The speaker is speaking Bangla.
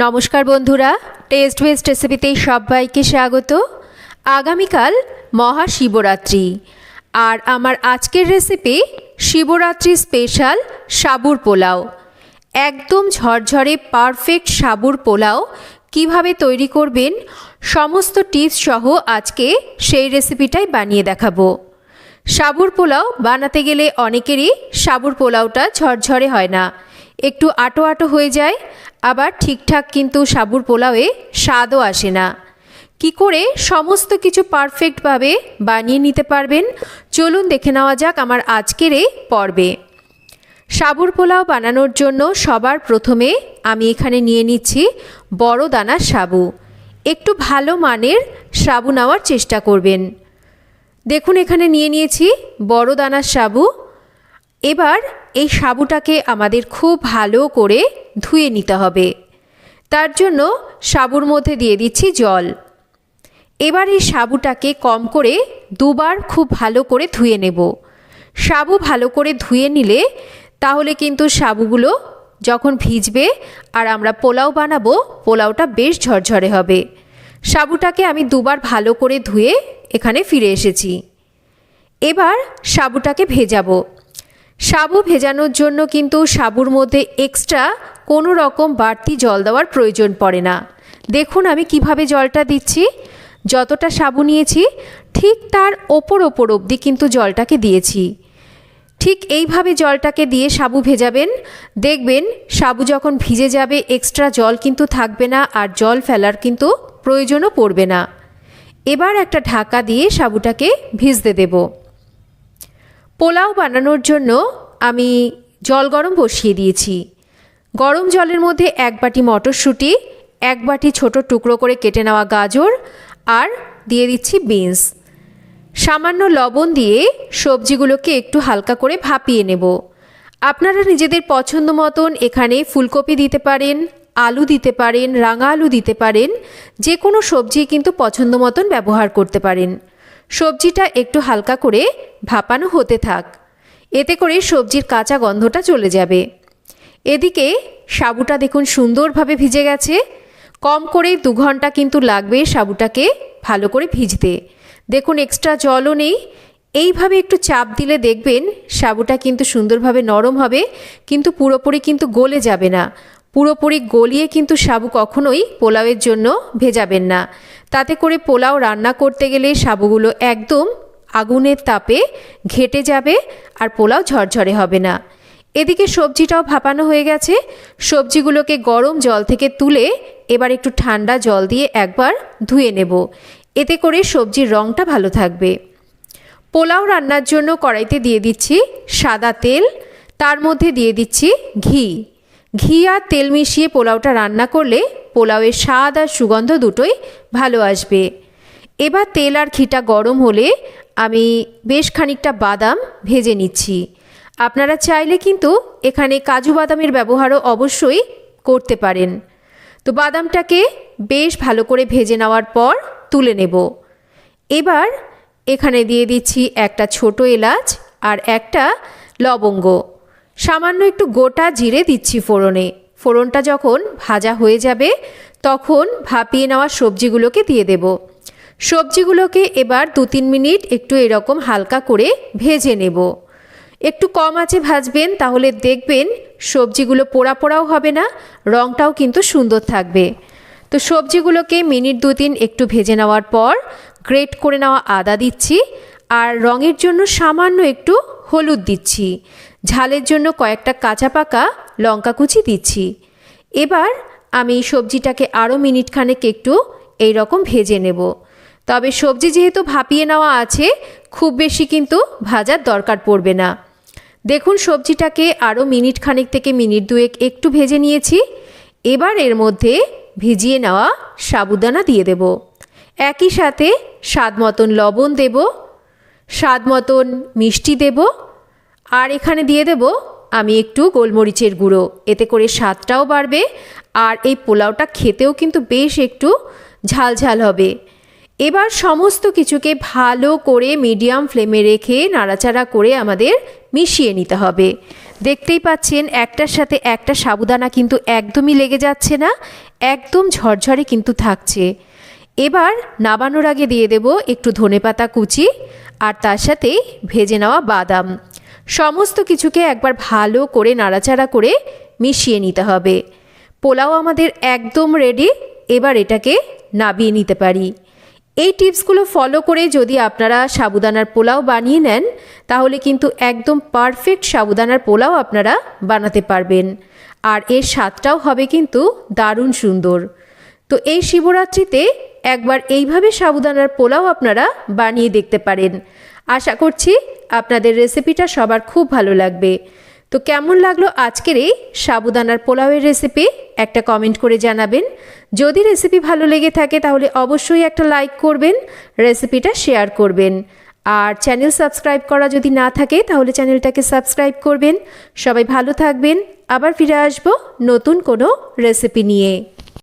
নমস্কার বন্ধুরা, টেস্ট বেস্ট রেসিপিতে সবাইকে স্বাগত। আগামীকাল মহাশিবরাত্রি, আর আমার আজকের রেসিপি শিবরাত্রি স্পেশাল সাবুর পোলাও। একদম ঝরঝরে পারফেক্ট সাবুর পোলাও কিভাবে তৈরি করবেন সমস্ত টিপস সহ আজকে সেই রেসিপিটাই বানিয়ে দেখাবো। সাবুর পোলাও বানাতে গেলে অনেকেরই সাবুর পোলাওটা ঝরঝরে হয় না, একটু আটো আটো হয়ে যায়, আবার ঠিকঠাক কিন্তু সাবুর পোলাওয়ে স্বাদও আসে না। কি করে সমস্ত কিছু পারফেক্টভাবে বানিয়ে নিতে পারবেন চলুন দেখে নেওয়া যাক আমার আজকের এই পর্বে। সাবুর পোলাও বানানোর জন্য সবার প্রথমে আমি এখানে নিয়ে নিচ্ছি বড় দানার সাবু। একটু ভালো মানের সাবু নেওয়ার চেষ্টা করবেন। দেখুন এখানে নিয়ে নিয়েছি বড় দানার সাবু। এবার এই সাবুটাকে আমাদের খুব ভালো করে ধুয়ে নিতে হবে। তার জন্য সাবুর মধ্যে দিয়ে দিচ্ছি জল। এবার এই সাবুটাকে কম করে দুবার খুব ভালো করে ধুয়ে নেব। সাবু ভালো করে ধুয়ে নিলে তাহলে কিন্তু সাবুগুলো যখন ভিজবে আর আমরা পোলাও বানাবো, পোলাওটা বেশ ঝরঝরে হবে। সাবুটাকে আমি দুবার ভালো করে ধুয়ে এখানে ফিরে এসেছি। এবার সাবুটাকে ভেজাবো। সাবু ভেজানোর জন্য কিন্তু সাবুর মধ্যে এক্সট্রা কোনো রকম বাড়তি জল দেওয়ার প্রয়োজন পড়ে না। দেখুন আমি কিভাবে জলটা দিচ্ছি। যতটা সাবু নিয়েছি ঠিক তার ওপর অবধি কিন্তু জলটাকে দিয়েছি। ঠিক এইভাবে জলটাকে দিয়ে সাবু ভেজাবেন। দেখবেন সাবু যখন ভিজে যাবে এক্সট্রা জল কিন্তু থাকবে না, আর জল ফেলার কিন্তু প্রয়োজনও পড়বে না। এবার একটা ঢাকা দিয়ে সাবুটাকে ভিজতে দেব। পোলাও বানানোর জন্য আমি জল গরম বসিয়ে দিয়েছি। গরম জলের মধ্যে এক বাটি মটরশুঁটি, এক বাটি ছোট টুকরো করে কেটে নেওয়া গাজর, আর দিয়ে দিচ্ছি বিনস। সামান্য লবণ দিয়ে সবজিগুলোকে একটু হালকা করে ভাপিয়ে নেব। আপনারা নিজেদের পছন্দ মতন এখানে ফুলকপি দিতে পারেন, আলু দিতে পারেন, রাঙা আলু দিতে পারেন, যে কোনো সবজি কিন্তু পছন্দ মতন ব্যবহার করতে পারেন। সবজিটা একটু হালকা করে ভাপানো হতে থাক, এতে করে সবজির কাঁচা গন্ধটা চলে যাবে। এদিকে সাবুটা দেখুন সুন্দরভাবে ভিজে গেছে। কম করে 2 ঘন্টা কিন্তু লাগবে সাবুটাকে ভালো করে ভিজতে। দেখুন এক্সট্রা জলও নেই। এইভাবে একটু চাপ দিলে দেখবেন সাবুটা কিন্তু সুন্দরভাবে নরম হবে, কিন্তু পুরোপুরি কিন্তু গলে যাবে না। পুরোপুরি গলিয়ে কিন্তু সাবু কখনোই পোলাওয়ের জন্য ভেজাবেন না। তাতে করে পোলাও রান্না করতে গেলে সাবুগুলো একদম আগুনের তাপে ঘেটে যাবে আর পোলাও ঝরঝরে হবে না। এদিকে সবজিটাও ভাপানো হয়ে গেছে। সবজিগুলোকে গরম জল থেকে তুলে এবার একটু ঠান্ডা জল দিয়ে একবার ধুয়ে নেব। এতে করে সবজির রঙটা ভালো থাকবে। পোলাও রান্নার জন্য কড়াইতে দিয়ে দিচ্ছি সাদা তেল, তার মধ্যে দিয়ে দিচ্ছি ঘি। ঘি আর তেল মিশিয়ে পোলাওটা রান্না করলে পোলাওয়ের স্বাদ আর সুগন্ধ দুটোই ভালো আসবে। এবার তেল আর ঘিটা গরম হলে আমি বেশ খানিকটা বাদাম ভেজে নিচ্ছি। আপনারা চাইলে কিন্তু এখানে কাজু বাদামের ব্যবহারও অবশ্যই করতে পারেন। তো বাদামটাকে বেশ ভালো করে ভেজে নেওয়ার পর তুলে নেব। এবার এখানে দিয়ে দিচ্ছি একটা ছোট এলাচ আর একটা লবঙ্গ। সামান্য একটু গোটা জিরে দিচ্ছি ফোড়নে। ফোড়নটা যখন ভাজা হয়ে যাবে তখন ভাপিয়ে নেওয়া সবজিগুলোকে দিয়ে দেব। সবজিগুলোকে এবার 2-3 মিনিট একটু এরকম হালকা করে ভেজে নেব। একটু কম আঁচে ভাজবেন, তাহলে দেখবেন সবজিগুলো পোড়া পোড়াও হবে না, রঙটাও কিন্তু সুন্দর থাকবে। তো সবজিগুলোকে মিনিট 2-3 একটু ভেজে নেওয়ার পর গ্রেট করে নেওয়া আদা দিচ্ছি, আর রঙের জন্য সামান্য একটু হলুদ দিচ্ছি। ঝালের জন্য কয়েকটা কাঁচা পাকা লঙ্কা কুচি দিচ্ছি। এবার আমি সবজিটাকে আরও মিনিট খানেক একটু এই রকম ভেজে নেব। তবে সবজি যেহেতু ভাপিয়ে নেওয়া আছে, খুব বেশি কিন্তু ভাজার দরকার পড়বে না। দেখুন সবজিটাকে আরও মিনিট খানেক থেকে মিনিট 2 একটু ভেজে নিয়েছি। এবার এর মধ্যে ভিজিয়ে নেওয়া সাবুদানা দিয়ে দেব। একই সাথে স্বাদ মতন লবণ দেব, স্বাদ মতন মিষ্টি দেব, আর এখানে দিয়ে দেব আমি একটু গোলমরিচের গুঁড়ো। এতে করে স্বাদটাও বাড়বে, আর এই পোলাওটা খেতেও কিন্তু বেশ একটু ঝাল ঝাল হবে। এবার সমস্ত কিছুকে ভালো করে মিডিয়াম ফ্লেমে রেখে নাড়াচাড়া করে আমাদের মিশিয়ে নিতে হবে। দেখতেই পাচ্ছেন একটার সাথে একটা সাবুদানা কিন্তু একদমই লেগে যাচ্ছে না, একদম ঝরঝরে কিন্তু থাকছে। এবার নাবানোর আগে দিয়ে দেব একটু ধনেপাতা কুচি আর তার সাথে ভেজে নেওয়া বাদাম। সমস্ত কিছুকে একবার ভালো করে নাড়াচাড়া করে মিশিয়ে নিতে হবে। পোলাও আমাদের একদম রেডি। এবার এটাকে নাবিয়ে নিতে পারি। এই টিপসগুলো ফলো করে যদি আপনারা সাবুদানার পোলাও বানিয়ে নেন তাহলে কিন্তু একদম পারফেক্ট সাবুদানার পোলাও আপনারা বানাতে পারবেন, আর এর স্বাদটাও হবে কিন্তু দারুণ সুন্দর। তো এই শিবরাত্রিতে একবার এইভাবে সাবুদানার পোলাও আপনারা বানিয়ে দেখতে পারেন। আশা করছি আপনাদের রেসিপিটা সবার খুব ভালো লাগবে। তো কেমন লাগলো আজকের এই সাবুদানার পোলাওয়ের রেসিপি একটা কমেন্ট করে জানাবেন। যদি রেসিপি ভালো লেগে থাকে তাহলে অবশ্যই একটা লাইক করবেন, রেসিপিটা শেয়ার করবেন, আর চ্যানেল সাবস্ক্রাইব করা যদি না থাকে তাহলে চ্যানেলটাকে সাবস্ক্রাইব করবেন। সবাই ভালো থাকবেন, আবার ফিরে আসবো নতুন কোনো রেসিপি নিয়ে।